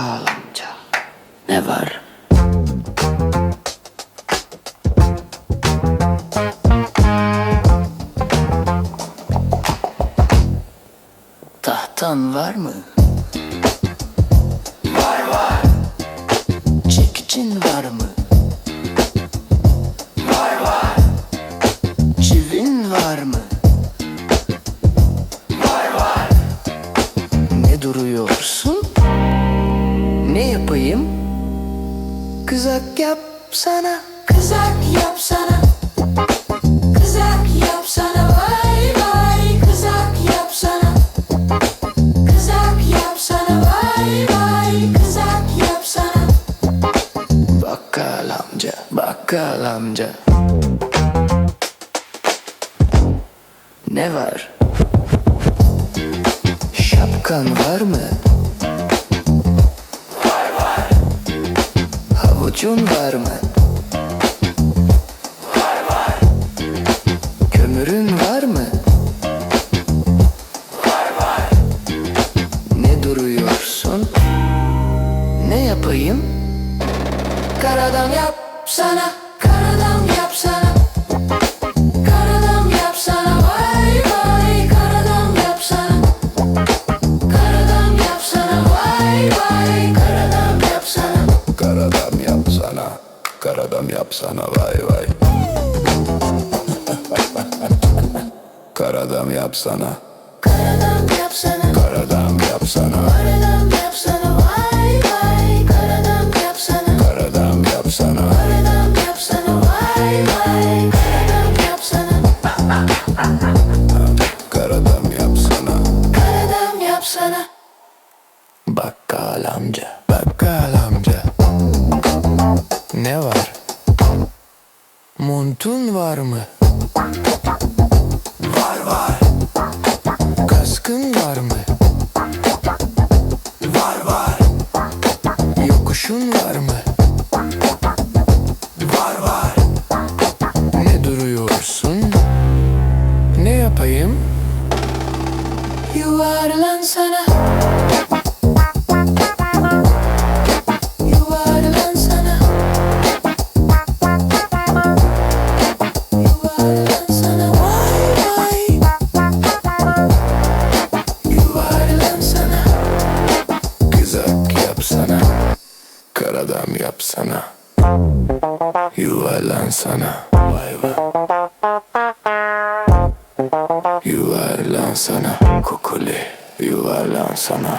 Bakkal amca, ne var? Tahtan var mı? Var var. Çekicin var mı? Var var. Çivin var mı? Var var. Ne duruyorsun? Ne yapayım? Kızak yapsana. Kızak yapsana, kızak yapsana, vay vay, kızak yapsana, kızak yapsana, vay vay, kızak yapsana. Bakkal amca, bakkal amca. Ne var? Şapkan var mı? Var var. Havucun var mı? Var var. Kömürün var mı? Var var. Ne duruyorsun? Ne yapayım? Karadam yapsana, karadam yapsana, karadam yapsana, vay vay, karadam yapsana, karadam yapsana, vay vay, karadam yapsana. Karadam yapsana. Karadam yapsana vay vay. Karadam yapsana. Karadam yapsana, Karadam yapsana. karadam yapsana, vay vay, karadam yapsana, Karadam yapsana. karadam yapsana, vay vay, karadam yapsana, Karadam yapsana. karadam yapsana. Bakkal amca, bakkal amca. Ne var? Montun var mı? Var var. Kaskın var mı? Var var. Yokuşun var mı? Var var. Ne duruyorsun? Ne yapayım? Yuvarlansana, yuvarlansana, yuvarlansana, vay vay, yuvarlansana. Kızak yapsana. Karadam yapsana. Yuvarlansana. Vay vay. Yuvarlansana. Kukuli. Yuvarlansana.